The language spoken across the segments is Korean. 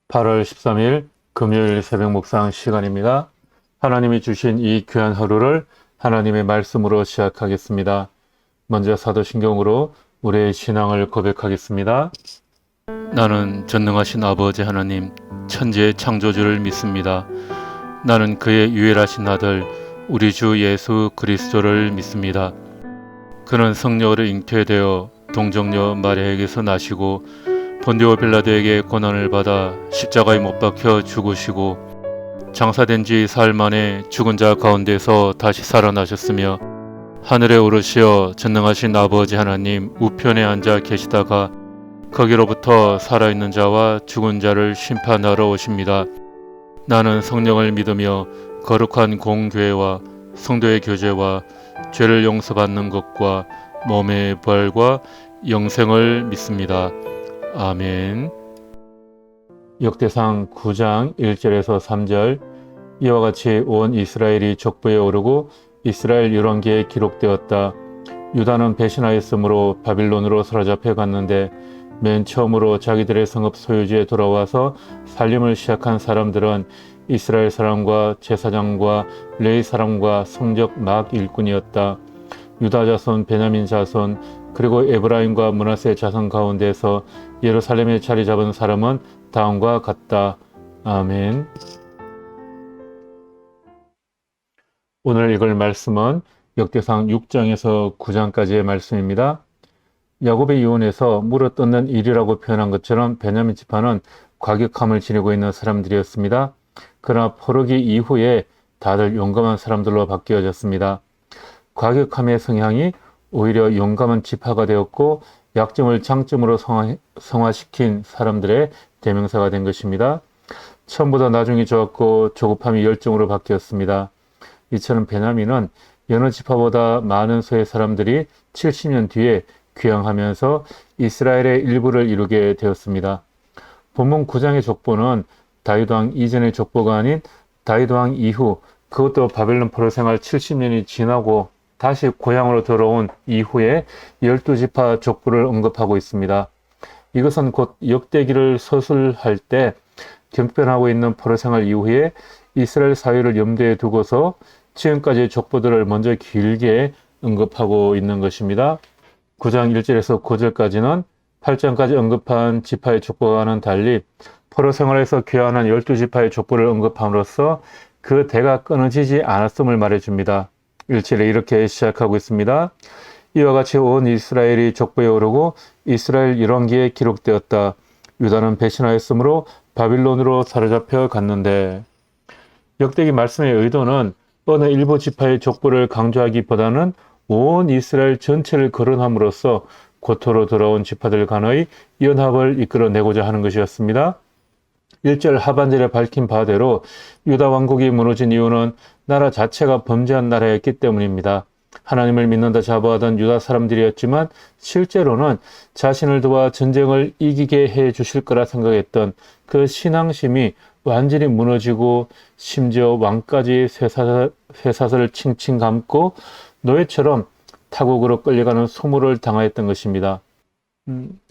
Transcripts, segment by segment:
8월 13일 금요일 새벽 묵상 시간입니다. 하나님이 주신 이 귀한 하루를 하나님의 말씀으로 시작하겠습니다. 먼저 사도신경으로 우리의 신앙을 고백하겠습니다. 나는 전능하신 아버지 하나님, 천지의 창조주를 믿습니다. 나는 그의 유일하신 아들, 우리 주 예수 그리스도를 믿습니다. 그는 성령으로 잉태되어 동정녀 마리아에게서 나시고 본디오 빌라도에게 고난을 받아 십자가에 못 박혀 죽으시고 장사된 지 사흘 만에 죽은 자 가운데서 다시 살아나셨으며 하늘에 오르시어 전능하신 아버지 하나님 우편에 앉아 계시다가 거기로부터 살아있는 자와 죽은 자를 심판하러 오십니다. 나는 성령을 믿으며 거룩한 공교회와 성도의 교제와 죄를 용서받는 것과 몸의 부활과 영생을 믿습니다. 아멘. 역대상 9장 1절에서 3절. 이와 같이 온 이스라엘이 족보에 오르고 이스라엘 열왕기에 기록되었다. 유다는 배신하였으므로 바빌론으로 사로잡혀 갔는데 맨 처음으로 자기들의 성읍 소유지에 돌아와서 살림을 시작한 사람들은 이스라엘 사람과 제사장과 레위 사람과 성적 막 일꾼이었다. 유다 자손, 베냐민 자손, 그리고 에브라임과 므낫세 자손 가운데서 예루살렘에 자리 잡은 사람은 다음과 같다. 아멘. 오늘 읽을 말씀은 역대상 6장에서 9장까지의 말씀입니다. 야곱의 이혼에서 물어뜯는 일이라고 표현한 것처럼 베냐민 지파는 과격함을 지니고 있는 사람들이었습니다. 그러나 포로기 이후에 다들 용감한 사람들로 바뀌어졌습니다. 과격함의 성향이 오히려 용감한 지파가 되었고 약점을 장점으로 성화시킨 사람들의 대명사가 된 것입니다. 처음보다 나중이 좋았고 조급함이 열정으로 바뀌었습니다. 이처럼 베냐민은 여느 지파보다 많은 수의 사람들이 70년 뒤에 귀향하면서 이스라엘의 일부를 이루게 되었습니다. 본문 9장의 족보는 다윗왕 이전의 족보가 아닌 다윗왕 이후, 그것도 바벨론 포로 생활 70년이 지나고 다시 고향으로 돌아온 이후에 12지파 족보를 언급하고 있습니다. 이것은 곧 역대기를 서술할 때 경편하고 있는 포로 생활 이후에 이스라엘 사회를 염두에 두고서 지금까지의 족보들을 먼저 길게 언급하고 있는 것입니다. 9장 1절에서 9절까지는 8장까지 언급한 지파의 족보와는 달리 포로 생활에서 귀환한 12지파의 족보를 언급함으로써 그 대가 끊어지지 않았음을 말해줍니다. 1절에 이렇게 시작하고 있습니다. 이와 같이 온 이스라엘이 족보에 오르고 이스라엘 열왕기에 기록되었다. 유다는 배신하였으므로 바빌론으로 사로잡혀 갔는데. 역대기 말씀의 의도는 어느 일부 지파의 족보를 강조하기보다는 온 이스라엘 전체를 거론함으로써 고토로 돌아온 지파들 간의 연합을 이끌어내고자 하는 것이었습니다. 1절 하반절에 밝힌 바대로 유다 왕국이 무너진 이유는 나라 자체가 범죄한 나라였기 때문입니다. 하나님을 믿는다 자부하던 유다 사람들이었지만 실제로는 자신을 도와 전쟁을 이기게 해 주실 거라 생각했던 그 신앙심이 완전히 무너지고 심지어 왕까지 쇠사슬을 칭칭 감고 노예처럼 타국으로 끌려가는 소물을 당하였던 것입니다.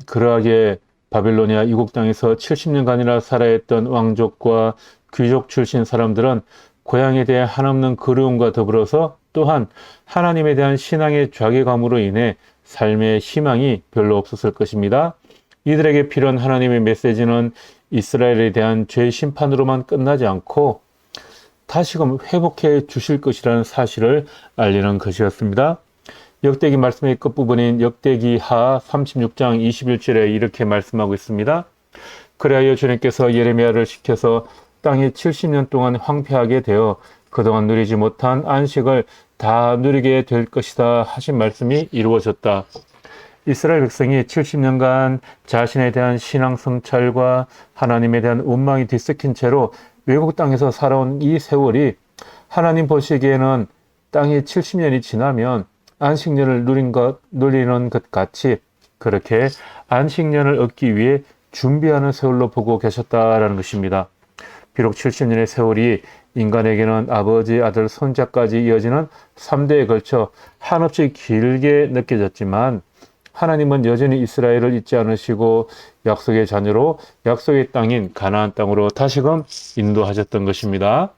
그러하기에 바빌로니아 이국 땅에서 70년간이나 살아있던 왕족과 귀족 출신 사람들은 고향에 대한 한없는 그리움과 더불어서 또한 하나님에 대한 신앙의 좌괴감으로 인해 삶의 희망이 별로 없었을 것입니다. 이들에게 필요한 하나님의 메시지는 이스라엘에 대한 죄 심판으로만 끝나지 않고 다시금 회복해 주실 것이라는 사실을 알리는 것이었습니다. 역대기 말씀의 끝부분인 역대기하 36장 21절에 이렇게 말씀하고 있습니다. 그리하여 주님께서 예레미야를 시켜서 땅이 70년 동안 황폐하게 되어 그동안 누리지 못한 안식을 다 누리게 될 것이다 하신 말씀이 이루어졌다. 이스라엘 백성이 70년간 자신에 대한 신앙 성찰과 하나님에 대한 원망이 뒤섞인 채로 외국 땅에서 살아온 이 세월이 하나님 보시기에는 땅이 70년이 지나면 안식년을 누리는 것 같이 그렇게 안식년을 얻기 위해 준비하는 세월로 보고 계셨다라는 것입니다. 비록 70년의 세월이 인간에게는 아버지, 아들, 손자까지 이어지는 3대에 걸쳐 한없이 길게 느껴졌지만 하나님은 여전히 이스라엘을 잊지 않으시고 약속의 자녀로 약속의 땅인 가나안 땅으로 다시금 인도하셨던 것입니다.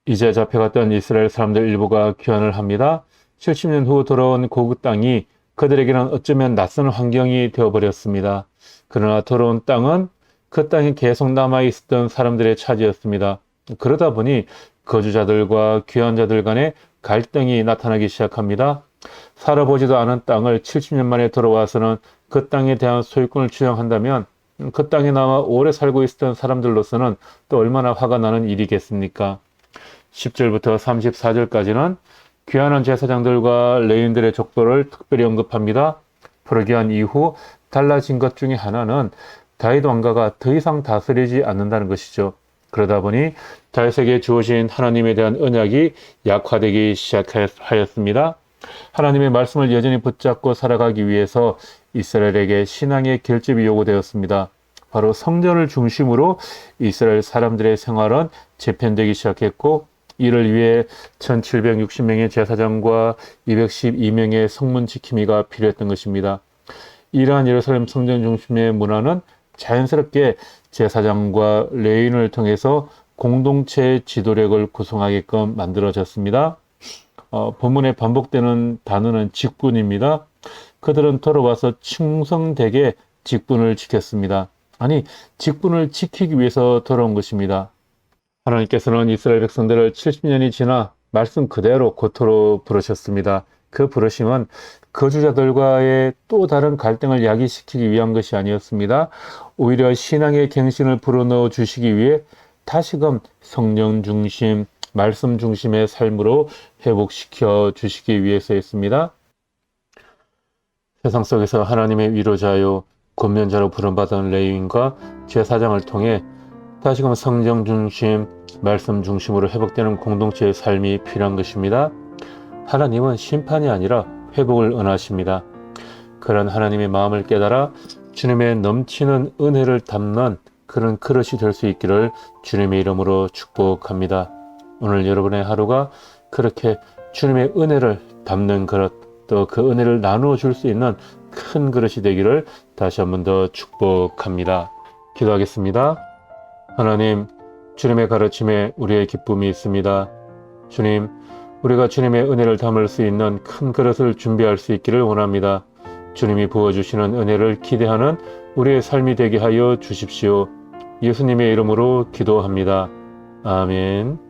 이제 잡혀갔던 이스라엘 사람들 일부가 귀환을 합니다. 70년 후 돌아온 그 땅이 그들에게는 어쩌면 낯선 환경이 되어버렸습니다. 그러나 돌아온 땅은 그 땅에 계속 남아있었던 사람들의 차지였습니다. 그러다 보니 거주자들과 귀환자들 간의 갈등이 나타나기 시작합니다. 살아보지도 않은 땅을 70년 만에 돌아와서는 그 땅에 대한 소유권을 주장한다면 그 땅에 남아 오래 살고 있었던 사람들로서는 또 얼마나 화가 나는 일이겠습니까? 10절부터 34절까지는 귀환한 제사장들과 레위인들의 족보를 특별히 언급합니다. 포로기한 이후 달라진 것 중에 하나는 다윗 왕가가 더 이상 다스리지 않는다는 것이죠. 그러다 보니 다윗에게 주어진 하나님에 대한 언약이 약화되기 시작하였습니다. 하나님의 말씀을 여전히 붙잡고 살아가기 위해서 이스라엘에게 신앙의 결집이 요구되었습니다. 바로 성전을 중심으로 이스라엘 사람들의 생활은 재편되기 시작했고, 이를 위해 1760명의 제사장과 212명의 성문 지킴이가 필요했던 것입니다. 이러한 예루살렘 성전 중심의 문화는 자연스럽게 제사장과 레위인을 통해서 공동체의 지도력을 구성하게끔 만들어졌습니다. 본문에 반복되는 단어는 직분입니다. 그들은 돌아와서 충성되게 직분을 지켰습니다. 아니, 직분을 지키기 위해서 돌아온 것입니다. 하나님께서는 이스라엘 백성들을 70년이 지나 말씀 그대로 고토로 부르셨습니다. 그 부르심은 거주자들과의 또 다른 갈등을 야기시키기 위한 것이 아니었습니다. 오히려 신앙의 갱신을 불어넣어 주시기 위해 다시금 성령 중심, 말씀 중심의 삶으로 회복시켜 주시기 위해서였습니다. 세상 속에서 하나님의 위로자요 권면자로 부름받은 레위인과 제사장을 통해 다시금 성령 중심, 말씀 중심으로 회복되는 공동체의 삶이 필요한 것입니다. 하나님은 심판이 아니라 회복을 원하십니다. 그런 하나님의 마음을 깨달아 주님의 넘치는 은혜를 담는 그런 그릇이 될 수 있기를 주님의 이름으로 축복합니다. 오늘 여러분의 하루가 그렇게 주님의 은혜를 담는 그릇, 또 그 은혜를 나누어 줄 수 있는 큰 그릇이 되기를 다시 한 번 더 축복합니다. 기도하겠습니다. 하나님, 주님의 가르침에 우리의 기쁨이 있습니다. 주님, 우리가 주님의 은혜를 담을 수 있는 큰 그릇을 준비할 수 있기를 원합니다. 주님이 부어주시는 은혜를 기대하는 우리의 삶이 되게 하여 주십시오. 예수님의 이름으로 기도합니다. 아멘.